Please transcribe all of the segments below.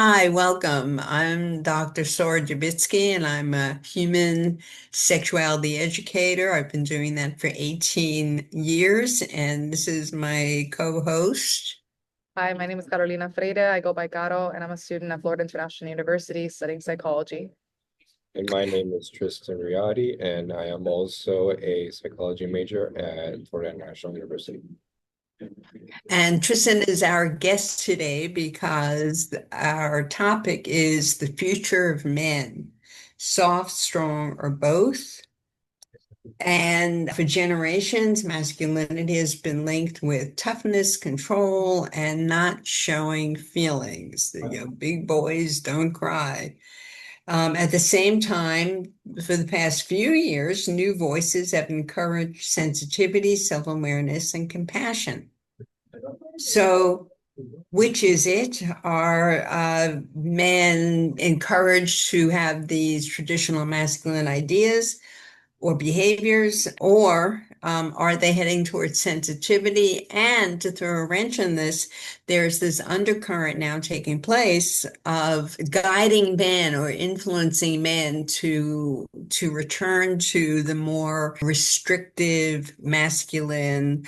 Hi, welcome. I'm Dr. Sora Jabitsky, and I'm a human sexuality educator. I've been doing that for 18 years, and this is my co-host. Hi, my name is Carolina Freire. I go by Caro, and I'm a student at Florida International University studying psychology. And my name is Tristan Riotti, and I am also a psychology major at Florida International University. And Tristan is our guest today because our topic is the future of men, soft, strong, or both. And for generations, masculinity has been linked with toughness, control, and not showing feelings. Big boys don't cry. At the same time, for the past few years, new voices have encouraged sensitivity, self-awareness, and compassion. So, which is it? Are men encouraged to have these traditional masculine ideas or behaviors, or are they heading towards sensitivity? And to throw a wrench in this, there's this undercurrent now taking place of guiding men or influencing men to return to the more restrictive masculine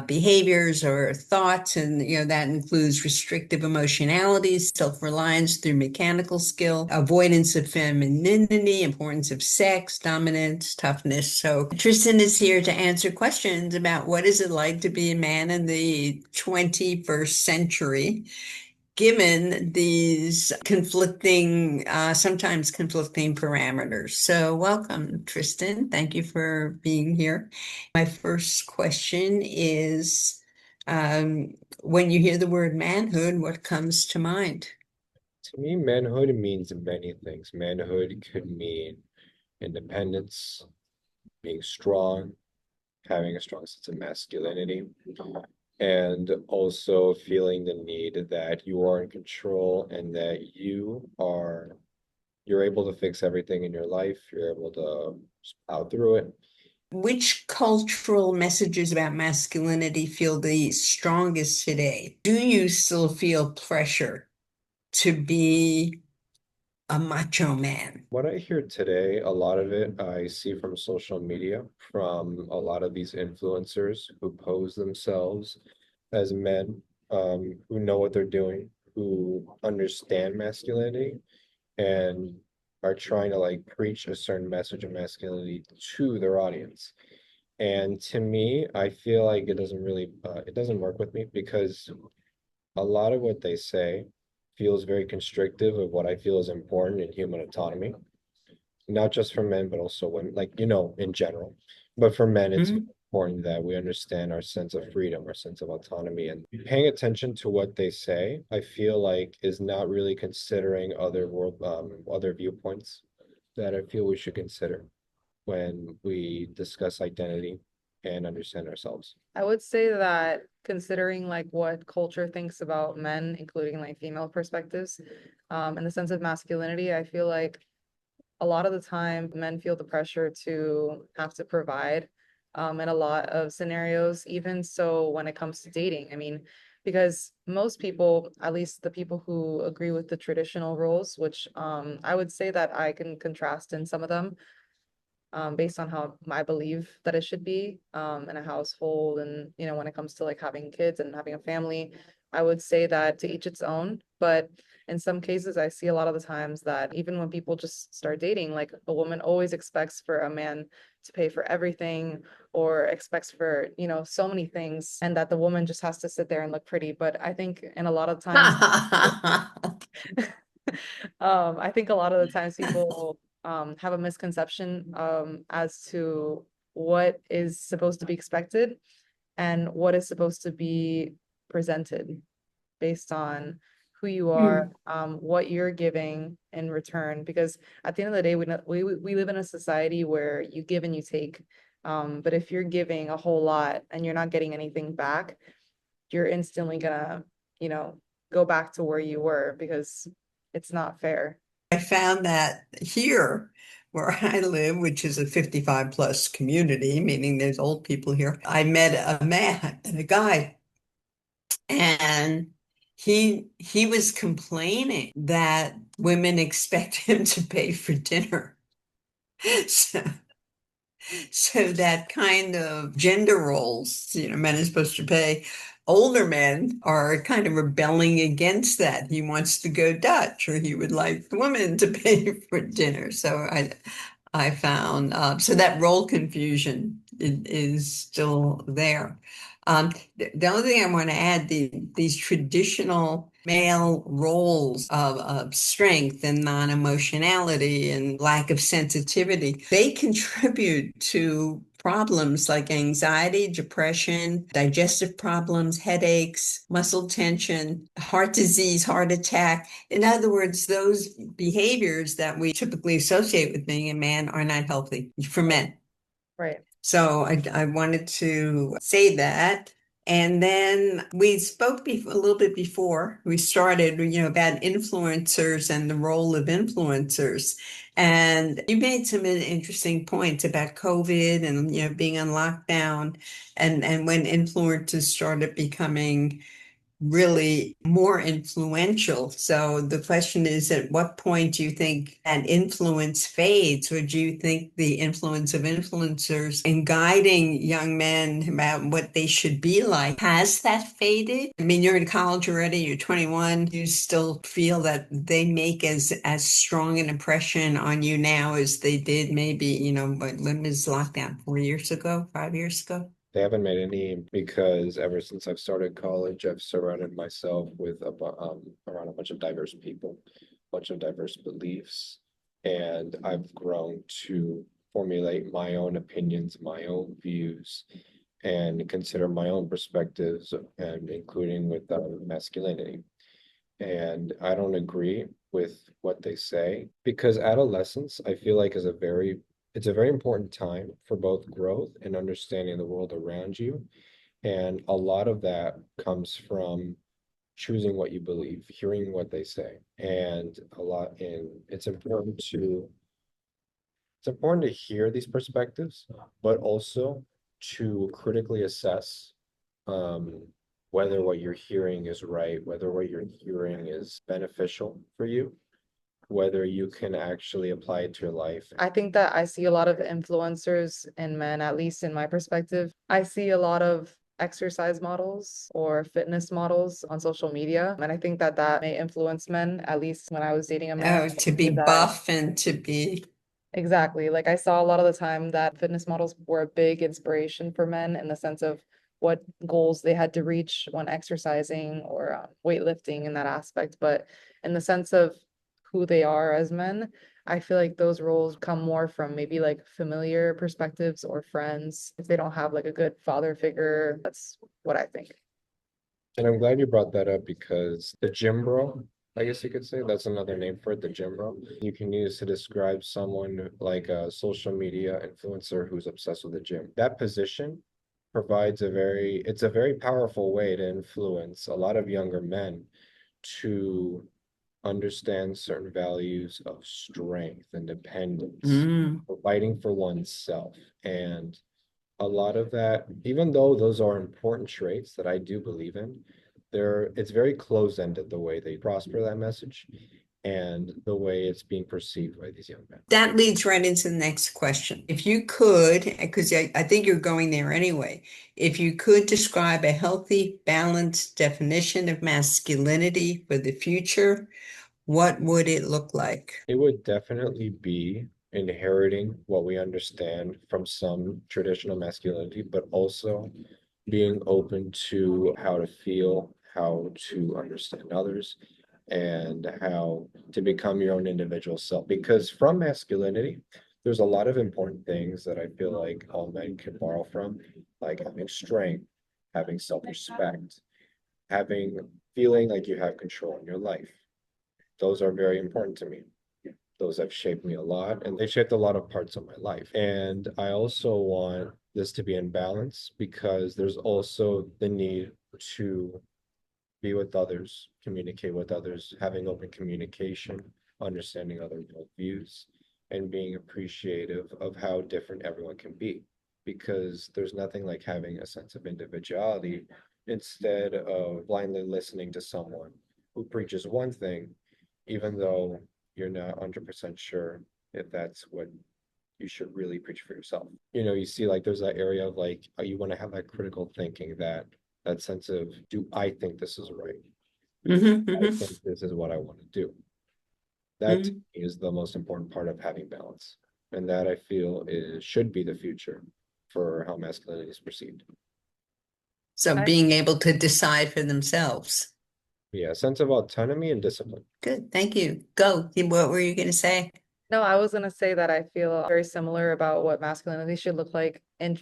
behaviors or thoughts, and that includes restrictive emotionalities, self-reliance through mechanical skill, avoidance of femininity, importance of sex, dominance, toughness. So Tristan is here to answer questions about what is it like to be a man in the 21st century, given these conflicting, sometimes conflicting parameters. So welcome, Tristan. Thank you for being here. My first question is, when you hear the word manhood, what comes to mind? To me, manhood means many things. Manhood could mean independence, being strong, having a strong sense of masculinity, and also feeling the need that you are in control and that you're able to fix everything in your life. You're able to plow through it. Which cultural messages about masculinity feel the strongest today? Do you still feel pressure to be a macho man? What I hear today, a lot of it I see from social media, from a lot of these influencers who pose themselves as men, who know what they're doing, who understand masculinity, and are trying to like preach a certain message of masculinity to their audience. And to me, I feel like it doesn't work with me because a lot of what they say feels very constrictive of what I feel is important in human autonomy, not just for men, but also women, like, in general. But for men, it's Hmm? important that we understand our sense of freedom, our sense of autonomy, and paying attention to what they say, I feel like is not really considering other viewpoints that I feel we should consider when we discuss identity and understand ourselves. I would say that considering like what culture thinks about men, including like female perspectives, in the sense of masculinity, I feel like a lot of the time men feel the pressure to have to provide in a lot of scenarios, even so when it comes to dating. I mean, because most people, at least the people who agree with the traditional roles, which I would say that I can contrast in some of them, based on how I believe that it should be in a household, and when it comes to like having kids and having a family, I would say that to each its own. But in some cases, I see a lot of the times that even when people just start dating, like a woman always expects for a man to pay for everything, or expects for so many things, and that the woman just has to sit there and look pretty. But I think in a lot of times I think a lot of the times people have a misconception as to what is supposed to be expected and what is supposed to be presented based on who you are, Hmm. what you're giving in return. Because at the end of the day, we live in a society where you give and you take. But if you're giving a whole lot and you're not getting anything back, you're instantly gonna, you know, go back to where you were because it's not fair. I found that here where I live, which is a 55 plus community, meaning there's old people here, I met a man and a guy, and he was complaining that women expect him to pay for dinner. So, so that kind of gender roles, men are supposed to pay. Older men are kind of rebelling against that. He wants to go Dutch, or he would like the woman to pay for dinner. So I found so that role confusion is still there. The other thing I want to add, these traditional male roles of strength and non-emotionality and lack of sensitivity, they contribute to problems like anxiety, depression, digestive problems, headaches, muscle tension, heart disease, heart attack. In other words, those behaviors that we typically associate with being a man are not healthy for men. Right. So I wanted to say that. And then we spoke a little bit before we started, about influencers and the role of influencers. And you made some interesting points about COVID and, being on lockdown and when influencers started becoming really more influential. So the question is, at what point do you think that influence fades, or do you think the influence of influencers in guiding young men about what they should be like, has that faded? I mean, you're in college already, you're 21, do you still feel that they make as strong an impression on you now as they did maybe, when was lockdown, 4 years ago, 5 years ago? They haven't made any because ever since I've started college, I've surrounded myself with around a bunch of diverse people, a bunch of diverse beliefs, and I've grown to formulate my own opinions, my own views, and consider my own perspectives, and including with masculinity. And I don't agree with what they say because adolescence, I feel like, it's a very important time for both growth and understanding the world around you. And a lot of that comes from choosing what you believe, hearing what they say. And it's important to hear these perspectives, but also to critically assess um, whether what you're hearing is right, whether what you're hearing is beneficial for you, whether you can actually apply it to your life. I think that I see a lot of influencers in men, at least in my perspective. I see a lot of exercise models or fitness models on social media. And I think that that may influence men, at least when I was dating a man. Oh, to be That buff and to be, exactly. Like I saw a lot of the time that fitness models were a big inspiration for men in the sense of what goals they had to reach when exercising or weightlifting in that aspect. But in the sense of who they are as men, I feel like those roles come more from maybe like familiar perspectives or friends if they don't have like a good father figure. That's what I think. And I'm glad you brought that up because the gym bro, I guess you could say, that's another name for it, the gym bro. You can use to describe someone like a social media influencer who's obsessed with the gym. That position it's a very powerful way to influence a lot of younger men to understand certain values of strength, independence, mm. fighting for oneself. And a lot of that, even though those are important traits that I do believe in, it's very close-ended the way they prosper that message and the way it's being perceived by these young men. That leads right into the next question. If you could, because I think you're going there anyway, if you could describe a healthy, balanced definition of masculinity for the future, what would it look like? It would definitely be inheriting what we understand from some traditional masculinity, but also being open to how to feel, how to understand others, and how to become your own individual self. Because from masculinity, there's a lot of important things that I feel like all men can borrow from, like having strength, having self-respect, having feeling like you have control in your life. Those are very important to me. Those have shaped me a lot, and they shaped a lot of parts of my life. And I also want this to be in balance because there's also the need to be with others, communicate with others, having open communication, understanding other views, and being appreciative of how different everyone can be. Because there's nothing like having a sense of individuality instead of blindly listening to someone who preaches one thing, even though you're not 100% sure if that's what you should really preach for yourself. You know, you see like there's that area of like you want to have that critical thinking, that sense of, do I think this is right? I think this is what I want to do. That to mhm. me is the most important part of having balance. And that I feel is should be the future for how masculinity is perceived. So I, being able to decide for themselves. Yeah, sense of autonomy and discipline. Good, thank you. Go. What were you going to say? no, I was gonna say that I feel very similar about what masculinity should look like in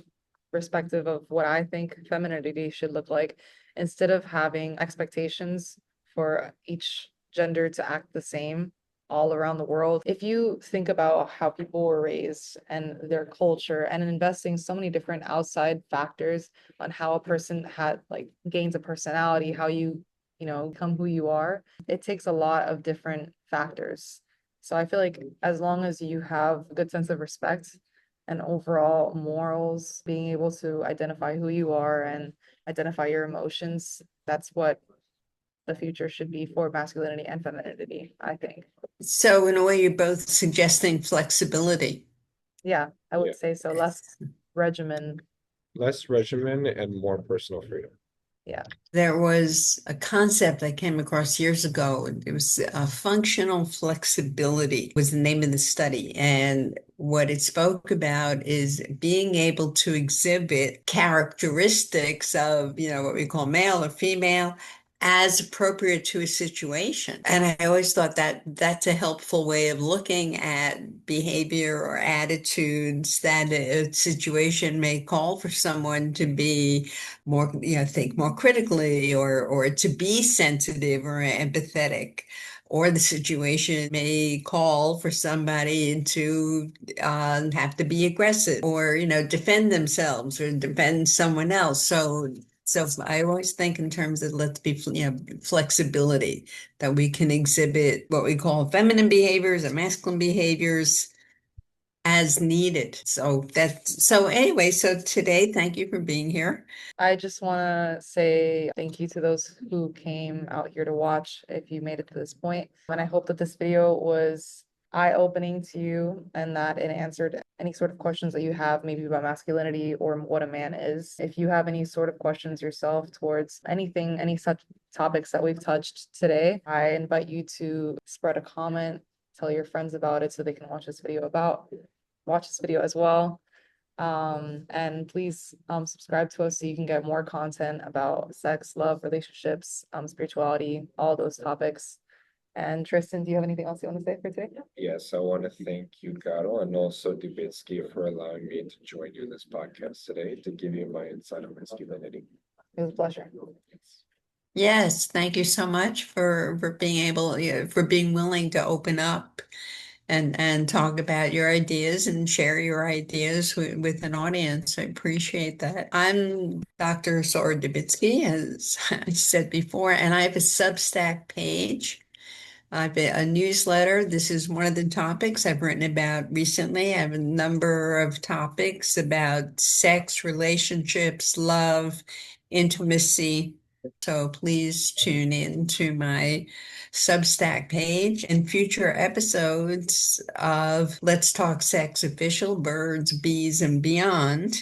perspective of what I think femininity should look like. Instead of having expectations for each gender to act the same all around the world. If you think about how people were raised and their culture and investing so many different outside factors on how a person had like gains a personality, how you know, become who you are, it takes a lot of different factors. So I feel like as long as you have a good sense of respect and overall morals, being able to identify who you are and identify your emotions, that's what the future should be for masculinity and femininity, I think. So in a way, you're both suggesting flexibility. Yeah, I Yeah. would say so. Less regimen. Less regimen and more personal freedom. Yeah. There was a concept I came across years ago. It was functional flexibility was the name of the study. And what it spoke about is being able to exhibit characteristics of, what we call male or female as appropriate to a situation. And I always thought that that's a helpful way of looking at behavior or attitudes that a situation may call for someone to be more, think more critically or to be sensitive or empathetic. Or the situation may call for somebody to have to be aggressive or, defend themselves or defend someone else. So I always think in terms of let's be, flexibility, that we can exhibit what we call feminine behaviors and masculine behaviors as needed. So anyway, so today, thank you for being here. I just want to say thank you to those who came out here to watch if you made it to this point. And I hope that this video was eye-opening to you and that it answered any sort of questions that you have, maybe about masculinity or what a man is. If you have any sort of questions yourself towards anything, any such topics that we've touched today, I invite you to spread a comment, tell your friends about it so they can watch this video as well. And please subscribe to us so you can get more content about sex, love, relationships, spirituality, all those topics. And Tristan, do you have anything else you want to say for today? Yes, I want to thank you, Caro, and also Dubitsky for allowing me to join you in this podcast today to give you my insight on masculinity. It was a pleasure. Yes, thank you so much for being able, for being willing to open up and talk about your ideas and share your ideas with an audience. I appreciate that. I'm Dr. Sora Dubitsky, as I said before, and I have a Substack page. I've a newsletter. This is one of the topics I've written about recently. I have a number of topics about sex, relationships, love, intimacy. So please tune in to my Substack page and future episodes of Let's Talk Sex Official, Birds, Bees, and Beyond.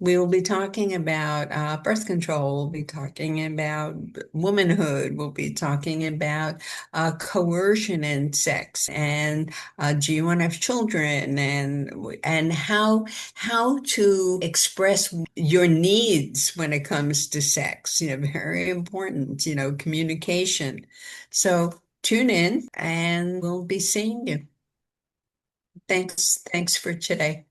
We will be talking about birth control. We'll be talking about womanhood. We'll be talking about coercion in sex, and do you want to have children, and how to express your needs when it comes to sex. Very important. Communication. So tune in, and we'll be seeing you. Thanks for today.